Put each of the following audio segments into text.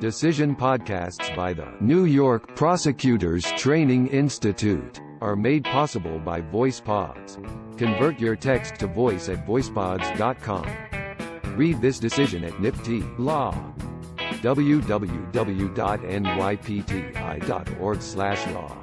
Decision podcasts by the New York Prosecutors Training Institute are made possible by VoicePods. Convert your text to voice at voicepods.com. Read this decision at NYPTI Law. www.nypti.org/law.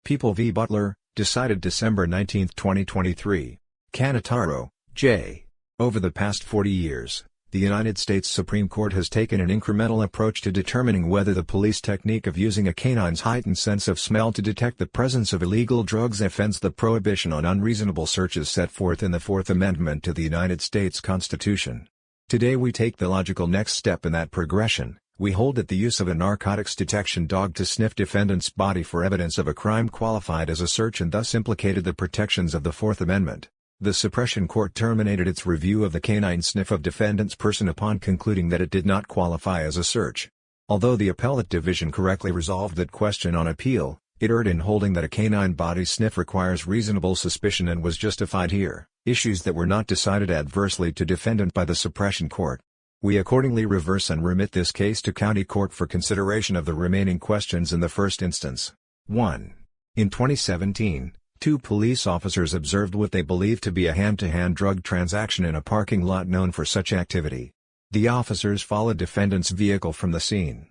People v. Butler, decided December 19, 2023. Canataro, J. Over the past 40 years, the United States Supreme Court has taken an incremental approach to determining whether the police technique of using a canine's heightened sense of smell to detect the presence of illegal drugs offends the prohibition on unreasonable searches set forth in the Fourth Amendment to the United States Constitution. Today we take the logical next step in that progression. We hold that the use of a narcotics detection dog to sniff defendant's body for evidence of a crime qualified as a search and thus implicated the protections of the Fourth Amendment. The Suppression Court terminated its review of the canine sniff of defendant's person upon concluding that it did not qualify as a search. Although the Appellate Division correctly resolved that question on appeal, it erred in holding that a canine body sniff requires reasonable suspicion and was justified here, issues that were not decided adversely to defendant by the Suppression Court. We accordingly reverse and remit this case to County Court for consideration of the remaining questions in the first instance. 1. In 2017, 2 police officers observed what they believed to be a hand-to-hand drug transaction in a parking lot known for such activity. The officers followed defendant's vehicle from the scene.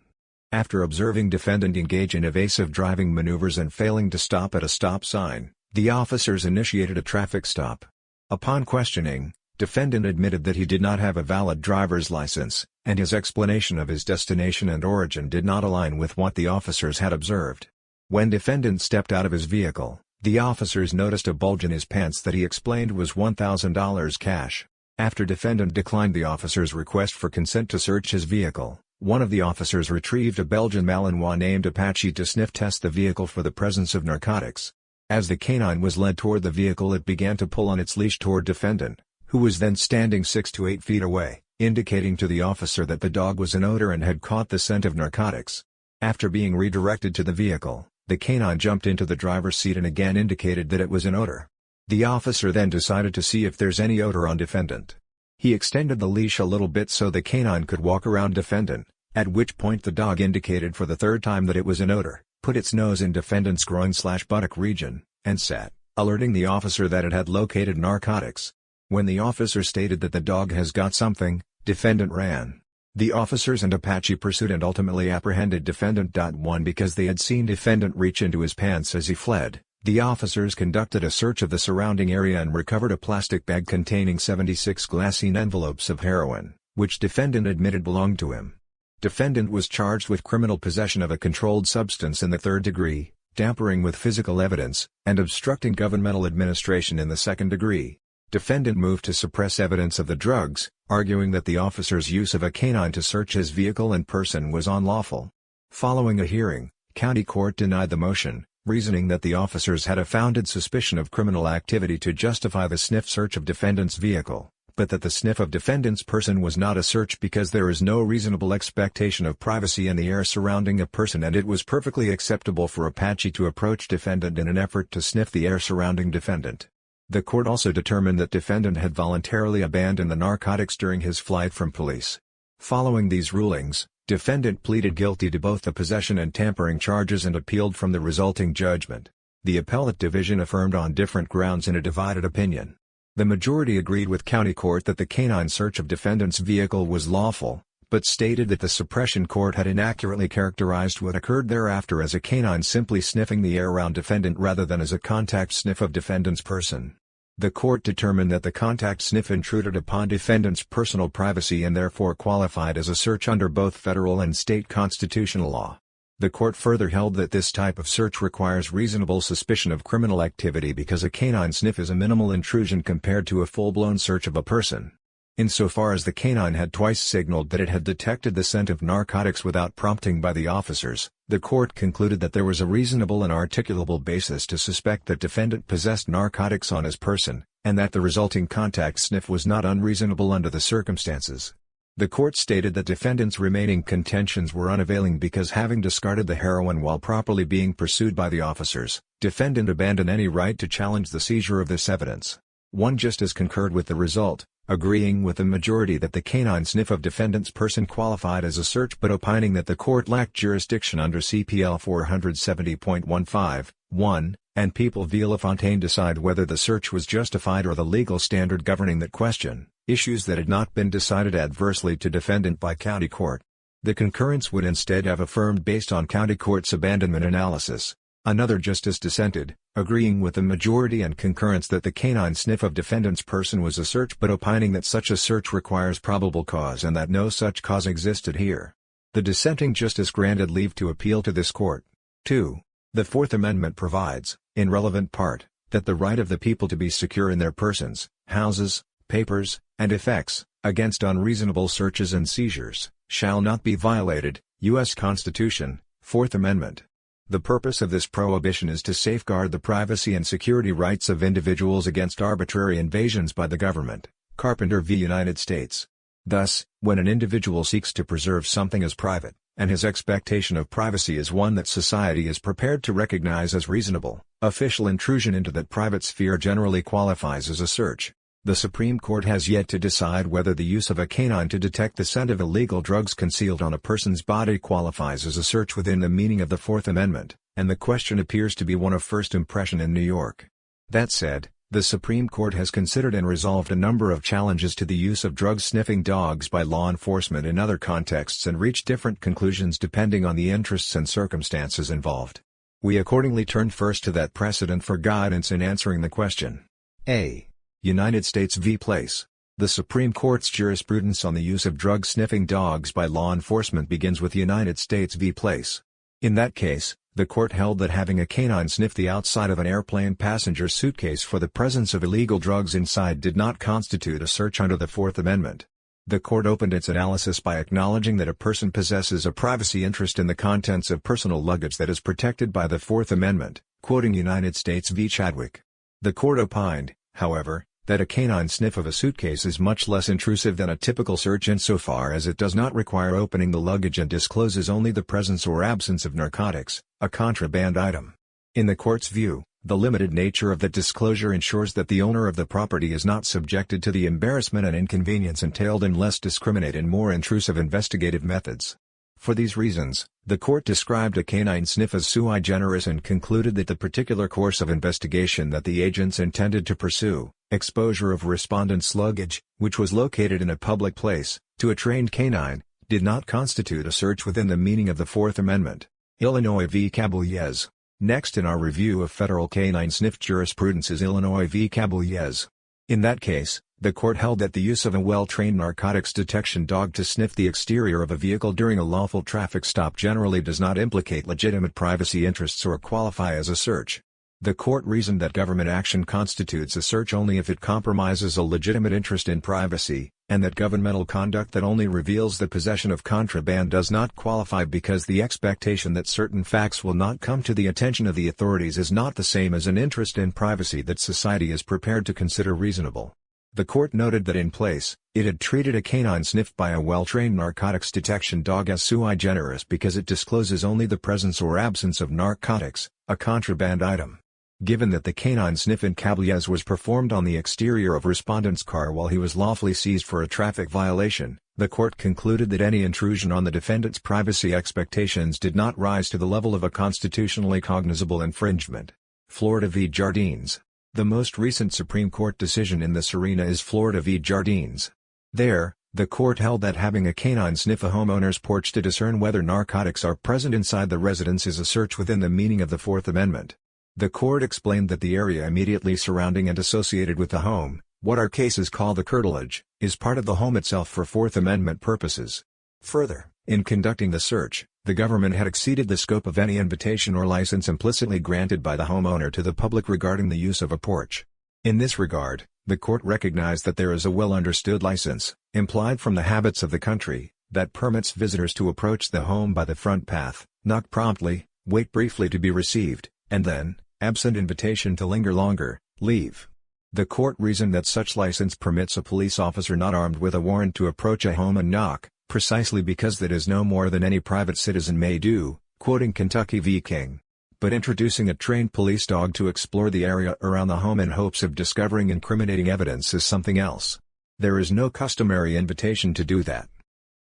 After observing defendant engage in evasive driving maneuvers and failing to stop at a stop sign, the officers initiated a traffic stop. Upon questioning, defendant admitted that he did not have a valid driver's license, and his explanation of his destination and origin did not align with what the officers had observed. When defendant stepped out of his vehicle, the officers noticed a bulge in his pants that he explained was $1,000 cash. After defendant declined the officers' request for consent to search his vehicle, one of the officers retrieved a Belgian Malinois named Apache to sniff test the vehicle for the presence of narcotics. As the canine was led toward the vehicle, it began to pull on its leash toward defendant, who was then standing 6 to 8 feet away, indicating to the officer that the dog was an odor and had caught the scent of narcotics. After being redirected to the vehicle, the canine jumped into the driver's seat and again indicated that it was an odor. The officer then decided to see if there's any odor on defendant. He extended the leash a little bit so the canine could walk around defendant, at which point the dog indicated for the third time that it was an odor, put its nose in defendant's groin/buttock region, and sat, alerting the officer that it had located narcotics. When the officer stated that the dog has got something, defendant ran. The officers and Apache pursued and ultimately apprehended defendant. 1 Because they had seen defendant reach into his pants as he fled, the officers conducted a search of the surrounding area and recovered a plastic bag containing 76 glassine envelopes of heroin, which defendant admitted belonged to him. Defendant was charged with criminal possession of a controlled substance in the 3rd degree, tampering with physical evidence, and obstructing governmental administration in the 2nd degree. Defendant moved to suppress evidence of the drugs, arguing that the officer's use of a canine to search his vehicle and person was unlawful. Following a hearing, County Court denied the motion, reasoning that the officers had a founded suspicion of criminal activity to justify the sniff search of defendant's vehicle, but that the sniff of defendant's person was not a search because there is no reasonable expectation of privacy in the air surrounding a person, and it was perfectly acceptable for Apache to approach defendant in an effort to sniff the air surrounding defendant. The court also determined that defendant had voluntarily abandoned the narcotics during his flight from police. Following these rulings, defendant pleaded guilty to both the possession and tampering charges and appealed from the resulting judgment. The Appellate Division affirmed on different grounds in a divided opinion. The majority agreed with County Court that the canine search of defendant's vehicle was lawful, but stated that the Suppression Court had inaccurately characterized what occurred thereafter as a canine simply sniffing the air around defendant rather than as a contact sniff of defendant's person. The court determined that the contact sniff intruded upon defendant's personal privacy and therefore qualified as a search under both federal and state constitutional law. The court further held that this type of search requires reasonable suspicion of criminal activity because a canine sniff is a minimal intrusion compared to a full-blown search of a person. Insofar as the canine had twice signaled that it had detected the scent of narcotics without prompting by the officers, the court concluded that there was a reasonable and articulable basis to suspect that defendant possessed narcotics on his person, and that the resulting contact sniff was not unreasonable under the circumstances. The court stated that defendant's remaining contentions were unavailing because, having discarded the heroin while properly being pursued by the officers, defendant abandoned any right to challenge the seizure of this evidence. One justice concurred with the result, agreeing with the majority that the canine sniff of defendant's person qualified as a search but opining that the court lacked jurisdiction under CPL 470.15(1), and People v. LaFontaine decide whether the search was justified or the legal standard governing that question, issues that had not been decided adversely to defendant by county court. The concurrence would instead have affirmed based on county court's abandonment analysis. Another justice dissented, agreeing with the majority and concurrence that the canine sniff of defendant's person was a search but opining that such a search requires probable cause and that no such cause existed here. The dissenting justice granted leave to appeal to this court. 2. The Fourth Amendment provides, in relevant part, that the right of the people to be secure in their persons, houses, papers, and effects, against unreasonable searches and seizures, shall not be violated. U.S. Constitution, Fourth Amendment. The purpose of this prohibition is to safeguard the privacy and security rights of individuals against arbitrary invasions by the government. Carpenter v. United States. Thus, when an individual seeks to preserve something as private, and his expectation of privacy is one that society is prepared to recognize as reasonable, official intrusion into that private sphere generally qualifies as a search. The Supreme Court has yet to decide whether the use of a canine to detect the scent of illegal drugs concealed on a person's body qualifies as a search within the meaning of the Fourth Amendment, and the question appears to be one of first impression in New York. That said, the Supreme Court has considered and resolved a number of challenges to the use of drug-sniffing dogs by law enforcement in other contexts and reached different conclusions depending on the interests and circumstances involved. We accordingly turn first to that precedent for guidance in answering the question. A. United States v. Place. The Supreme Court's jurisprudence on the use of drug-sniffing dogs by law enforcement begins with United States v. Place. In that case, the court held that having a canine sniff the outside of an airplane passenger suitcase for the presence of illegal drugs inside did not constitute a search under the Fourth Amendment. The court opened its analysis by acknowledging that a person possesses a privacy interest in the contents of personal luggage that is protected by the Fourth Amendment, quoting United States v. Chadwick. The court opined, however, that a canine sniff of a suitcase is much less intrusive than a typical search insofar as it does not require opening the luggage and discloses only the presence or absence of narcotics, a contraband item. In the court's view, the limited nature of that disclosure ensures that the owner of the property is not subjected to the embarrassment and inconvenience entailed in less discriminate and more intrusive investigative methods. For these reasons, the court described a canine sniff as sui generis and concluded that the particular course of investigation that the agents intended to pursue, exposure of respondent's luggage, which was located in a public place, to a trained canine, did not constitute a search within the meaning of the Fourth Amendment. Illinois v. Caballez. Next in our review of federal canine sniff jurisprudence is Illinois v. Caballez. In that case, the court held that the use of a well-trained narcotics detection dog to sniff the exterior of a vehicle during a lawful traffic stop generally does not implicate legitimate privacy interests or qualify as a search. The court reasoned that government action constitutes a search only if it compromises a legitimate interest in privacy, and that governmental conduct that only reveals the possession of contraband does not qualify because the expectation that certain facts will not come to the attention of the authorities is not the same as an interest in privacy that society is prepared to consider reasonable. The court noted that in Place, it had treated a canine sniffed by a well-trained narcotics detection dog as sui generis because it discloses only the presence or absence of narcotics, a contraband item. Given that the canine sniff in Caballez was performed on the exterior of respondent's car while he was lawfully seized for a traffic violation, the court concluded that any intrusion on the defendant's privacy expectations did not rise to the level of a constitutionally cognizable infringement. Florida v. Jardines. The most recent Supreme Court decision in this arena is Florida v. Jardines. There, the court held that having a canine sniff a homeowner's porch to discern whether narcotics are present inside the residence is a search within the meaning of the Fourth Amendment. The court explained that the area immediately surrounding and associated with the home, what our cases call the curtilage, is part of the home itself for Fourth Amendment purposes. Further, in conducting the search, the government had exceeded the scope of any invitation or license implicitly granted by the homeowner to the public regarding the use of a porch. In this regard, the court recognized that there is a well-understood license, implied from the habits of the country, that permits visitors to approach the home by the front path, knock promptly, wait briefly to be received, and then, absent invitation to linger longer, leave. The court reasoned that such license permits a police officer not armed with a warrant to approach a home and knock, precisely because that is no more than any private citizen may do, quoting Kentucky v. King. But introducing a trained police dog to explore the area around the home in hopes of discovering incriminating evidence is something else. There is no customary invitation to do that.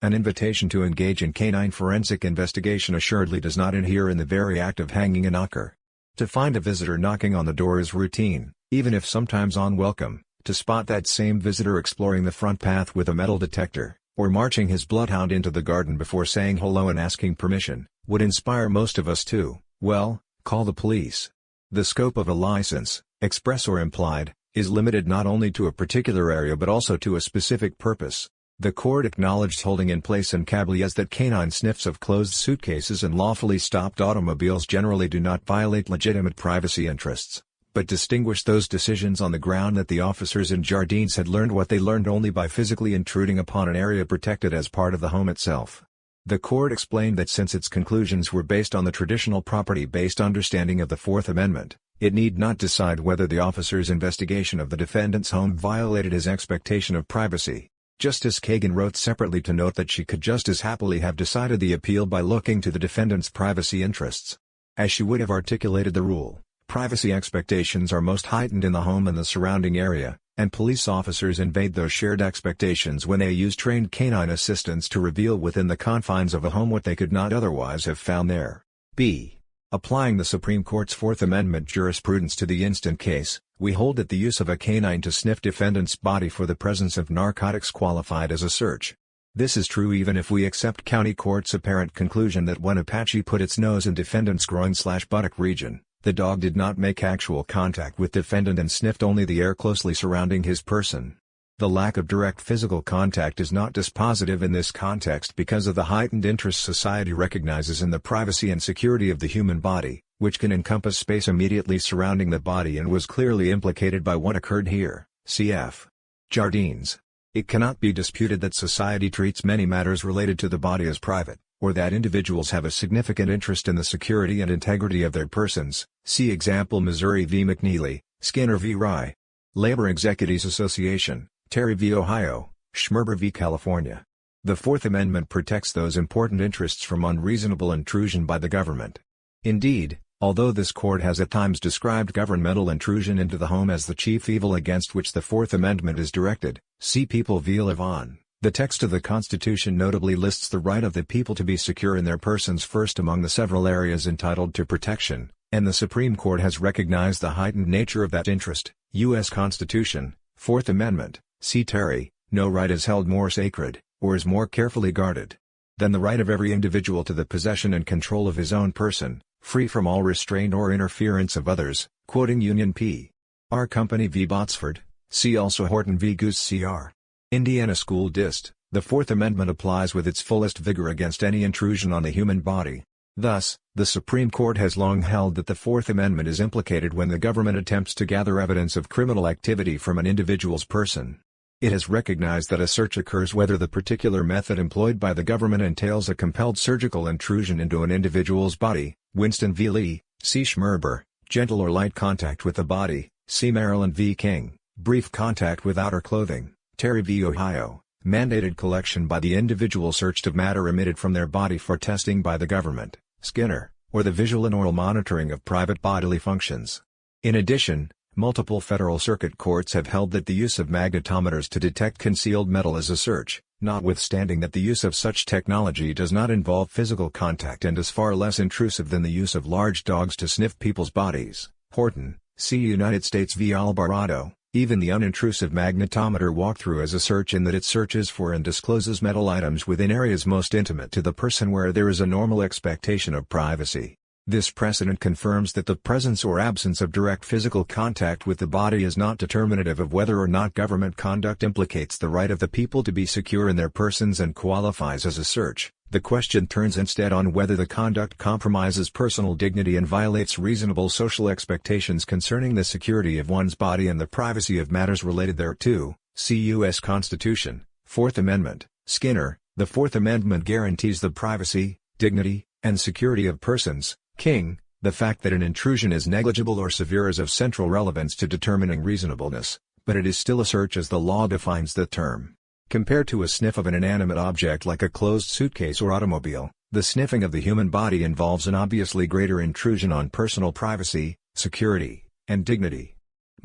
An invitation to engage in canine forensic investigation assuredly does not inhere in the very act of hanging a knocker. To find a visitor knocking on the door is routine, even if sometimes unwelcome. To spot that same visitor exploring the front path with a metal detector, or marching his bloodhound into the garden before saying hello and asking permission, would inspire most of us to, well, call the police. The scope of a license, express or implied, is limited not only to a particular area but also to a specific purpose. The court acknowledged holding in place in cablias that canine sniffs of closed suitcases and lawfully stopped automobiles generally do not violate legitimate privacy interests, but distinguished those decisions on the ground that the officers in Jardines had learned what they learned only by physically intruding upon an area protected as part of the home itself. The court explained that since its conclusions were based on the traditional property-based understanding of the Fourth Amendment, it need not decide whether the officer's investigation of the defendant's home violated his expectation of privacy. Justice Kagan wrote separately to note that she could just as happily have decided the appeal by looking to the defendant's privacy interests. As she would have articulated the rule, privacy expectations are most heightened in the home and the surrounding area, and police officers invade those shared expectations when they use trained canine assistants to reveal within the confines of a home what they could not otherwise have found there. B. Applying the Supreme Court's Fourth Amendment jurisprudence to the instant case, we hold that the use of a canine to sniff defendant's body for the presence of narcotics qualified as a search. This is true even if we accept county court's apparent conclusion that when Apache put its nose in defendant's groin/buttock region, the dog did not make actual contact with defendant and sniffed only the air closely surrounding his person. The lack of direct physical contact is not dispositive in this context because of the heightened interest society recognizes in the privacy and security of the human body, which can encompass space immediately surrounding the body and was clearly implicated by what occurred here, cf. Jardines. It cannot be disputed that society treats many matters related to the body as private, or that individuals have a significant interest in the security and integrity of their persons, see example Missouri v. McNeely, Skinner v. Rye. Labor Executives Association, Terry v. Ohio, Schmerber v. California. The Fourth Amendment protects those important interests from unreasonable intrusion by the government. Indeed, although this court has at times described governmental intrusion into the home as the chief evil against which the Fourth Amendment is directed, see People v. Levon, the text of the Constitution notably lists the right of the people to be secure in their persons first among the several areas entitled to protection, and the Supreme Court has recognized the heightened nature of that interest. U.S. Constitution, Fourth Amendment, see Terry, no right is held more sacred, or is more carefully guarded, than the right of every individual to the possession and control of his own person, free from all restraint or interference of others, quoting Union P. R. Company v. Botsford, see also Horton v. Goose Cr. Indiana School Dist. The Fourth Amendment applies with its fullest vigor against any intrusion on the human body. Thus, the Supreme Court has long held that the Fourth Amendment is implicated when the government attempts to gather evidence of criminal activity from an individual's person. It has recognized that a search occurs whether the particular method employed by the government entails a compelled surgical intrusion into an individual's body, Winston v. Lee, see Schmerber, gentle or light contact with the body, see Maryland v. King, brief contact with outer clothing, Terry v. Ohio, mandated collection by the individual searched of matter emitted from their body for testing by the government, Skinner, or the visual and oral monitoring of private bodily functions. In addition, multiple federal circuit courts have held that the use of magnetometers to detect concealed metal is a search, notwithstanding that the use of such technology does not involve physical contact and is far less intrusive than the use of large dogs to sniff people's bodies. Horton, see United States v. Alvarado. Even the unintrusive magnetometer walkthrough is a search in that it searches for and discloses metal items within areas most intimate to the person where there is a normal expectation of privacy. This precedent confirms that the presence or absence of direct physical contact with the body is not determinative of whether or not government conduct implicates the right of the people to be secure in their persons and qualifies as a search. The question turns instead on whether the conduct compromises personal dignity and violates reasonable social expectations concerning the security of one's body and the privacy of matters related thereto. See U.S. Constitution, Fourth Amendment, Skinner. The Fourth Amendment guarantees the privacy, dignity, and security of persons. King, the fact that an intrusion is negligible or severe is of central relevance to determining reasonableness, but it is still a search as the law defines the term. Compared to a sniff of an inanimate object like a closed suitcase or automobile, the sniffing of the human body involves an obviously greater intrusion on personal privacy, security, and dignity.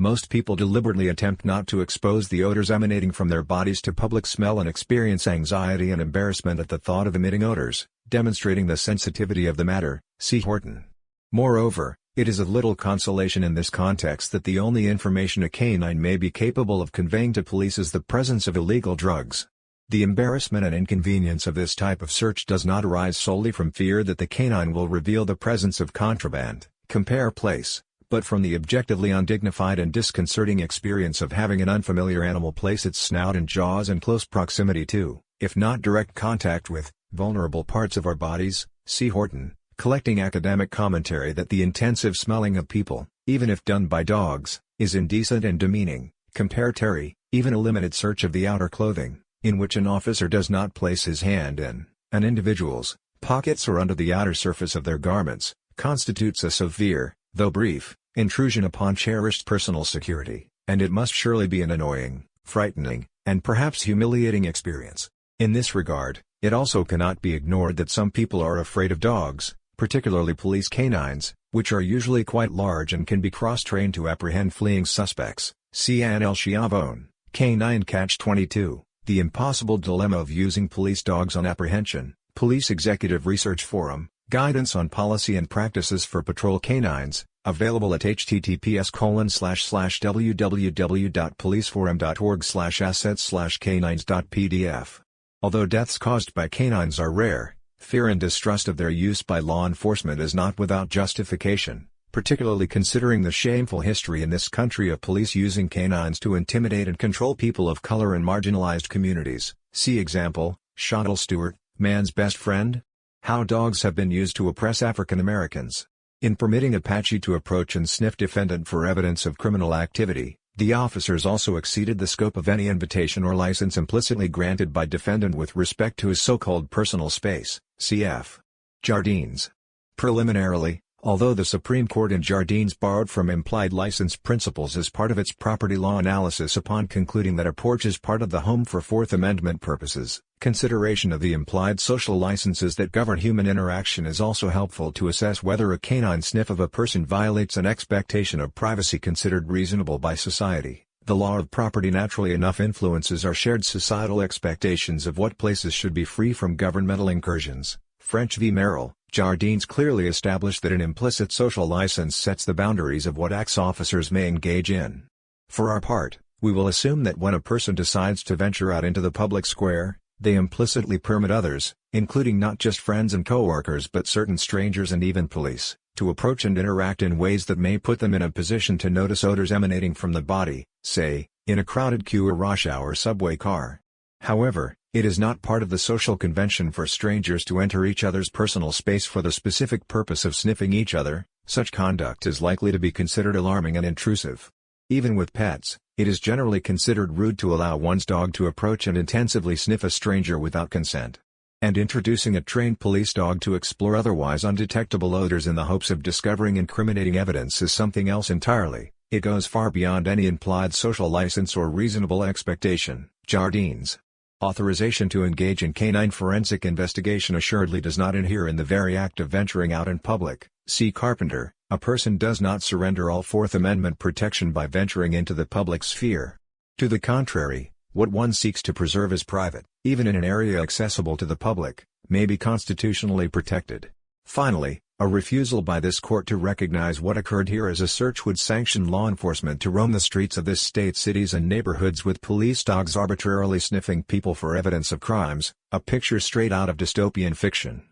Most people deliberately attempt not to expose the odors emanating from their bodies to public smell and experience anxiety and embarrassment at the thought of emitting odors, demonstrating the sensitivity of the matter, see Horton. Moreover, it is of little consolation in this context that the only information a canine may be capable of conveying to police is the presence of illegal drugs. The embarrassment and inconvenience of this type of search does not arise solely from fear that the canine will reveal the presence of contraband, compare place, but from the objectively undignified and disconcerting experience of having an unfamiliar animal place its snout and jaws in close proximity to, if not direct contact with, vulnerable parts of our bodies, see Horton, collecting academic commentary that the intensive smelling of people, even if done by dogs, is indecent and demeaning, compare Terry. Even a limited search of the outer clothing, in which an officer does not place his hand in an individual's pockets or under the outer surface of their garments, constitutes a severe, though brief, intrusion upon cherished personal security, and it must surely be an annoying, frightening, and perhaps humiliating experience. In this regard, it also cannot be ignored that some people are afraid of dogs, particularly police canines, which are usually quite large and can be cross-trained to apprehend fleeing suspects. See Anne L. Schiavone, Canine Catch-22, The Impossible Dilemma of Using Police Dogs on Apprehension, Police Executive Research Forum, Guidance on Policy and Practices for Patrol Canines, available at https://www.policeforum.org/assets/canines.pdf. Although deaths caused by canines are rare, fear and distrust of their use by law enforcement is not without justification, particularly considering the shameful history in this country of police using canines to intimidate and control people of color and marginalized communities. See example, Shottle Stewart, Man's Best Friend? How dogs have been used to oppress African Americans. In permitting Apache to approach and sniff defendant for evidence of criminal activity, the officers also exceeded the scope of any invitation or license implicitly granted by defendant with respect to his so-called personal space, cf. Jardines. Preliminarily, although the Supreme Court in Jardines borrowed from implied license principles as part of its property law analysis upon concluding that a porch is part of the home for Fourth Amendment purposes, consideration of the implied social licenses that govern human interaction is also helpful to assess whether a canine sniff of a person violates an expectation of privacy considered reasonable by society. The law of property naturally enough influences our shared societal expectations of what places should be free from governmental incursions. French v. Merrill. Jardines clearly established that an implicit social license sets the boundaries of what acts officers may engage in. For our part, we will assume that when a person decides to venture out into the public square, they implicitly permit others, including not just friends and coworkers but certain strangers and even police, to approach and interact in ways that may put them in a position to notice odors emanating from the body, say, in a crowded queue or rush hour subway car. However, it is not part of the social convention for strangers to enter each other's personal space for the specific purpose of sniffing each other. Such conduct is likely to be considered alarming and intrusive. Even with pets, it is generally considered rude to allow one's dog to approach and intensively sniff a stranger without consent. And introducing a trained police dog to explore otherwise undetectable odors in the hopes of discovering incriminating evidence is something else entirely. It goes far beyond any implied social license or reasonable expectation. Jardines. Authorization to engage in canine forensic investigation assuredly does not inhere in the very act of venturing out in public. See Carpenter. A person does not surrender all Fourth Amendment protection by venturing into the public sphere. To the contrary, what one seeks to preserve as private, even in an area accessible to the public, may be constitutionally protected. Finally, a refusal by this court to recognize what occurred here as a search would sanction law enforcement to roam the streets of this state's cities and neighborhoods with police dogs arbitrarily sniffing people for evidence of crimes, a picture straight out of dystopian fiction.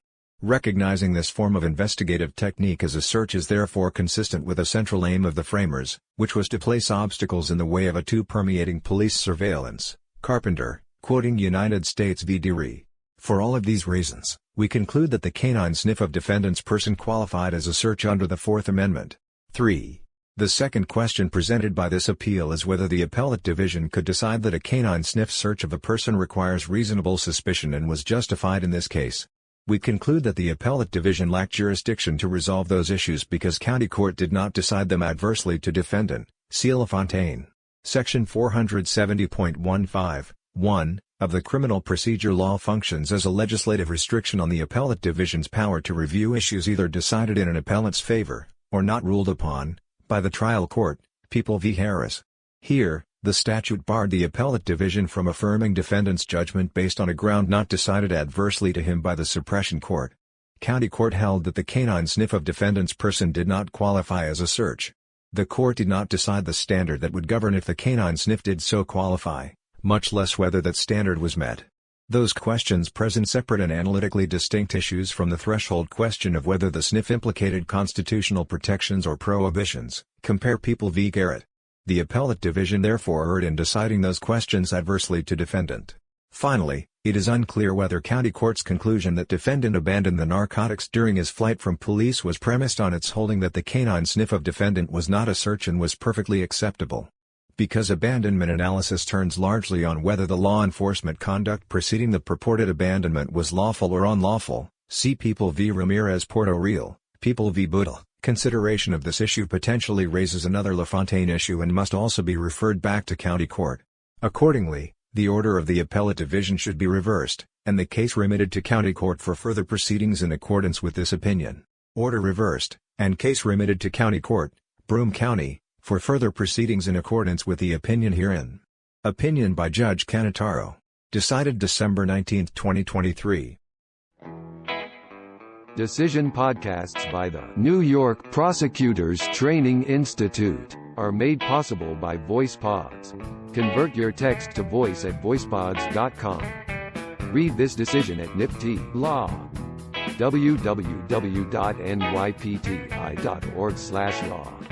Recognizing this form of investigative technique as a search is therefore consistent with a central aim of the framers, which was to place obstacles in the way of a too-permeating police surveillance. Carpenter, quoting United States v. Deary. For all of these reasons, we conclude that the canine sniff of defendant's person qualified as a search under the Fourth Amendment. 3. The second question presented by this appeal is whether the Appellate Division could decide that a canine sniff search of a person requires reasonable suspicion and was justified in this case. We conclude that the Appellate Division lacked jurisdiction to resolve those issues because County Court did not decide them adversely to defendant. See LaFontaine. Section 470.15, of the Criminal Procedure Law functions as a legislative restriction on the Appellate Division's power to review issues either decided in an appellant's favor, or not ruled upon, by the trial court, People v. Harris. Here, the statute barred the appellate division from affirming defendant's judgment based on a ground not decided adversely to him by the suppression court. County court held that the canine sniff of defendant's person did not qualify as a search. The court did not decide the standard that would govern if the canine sniff did so qualify, much less whether that standard was met. Those questions present separate and analytically distinct issues from the threshold question of whether the sniff implicated constitutional protections or prohibitions. Compare People v. Garrett. The appellate division therefore erred in deciding those questions adversely to defendant. Finally, it is unclear whether county court's conclusion that defendant abandoned the narcotics during his flight from police was premised on its holding that the canine sniff of defendant was not a search and was perfectly acceptable. Because abandonment analysis turns largely on whether the law enforcement conduct preceding the purported abandonment was lawful or unlawful, see People v. Ramirez Puerto Real, People v. Butler. Consideration of this issue potentially raises another LaFontaine issue and must also be referred back to county court. Accordingly, the order of the appellate division should be reversed, and the case remitted to county court for further proceedings in accordance with this opinion. Order reversed, and case remitted to county court, Broome County, for further proceedings in accordance with the opinion herein. Opinion by Judge Canataro. Decided December 19, 2023. Decision podcasts by the New York Prosecutors Training Institute are made possible by VoicePods. Convert your text to voice at voicepods.com. Read this decision at NYPTI Law. www.nypti.org/law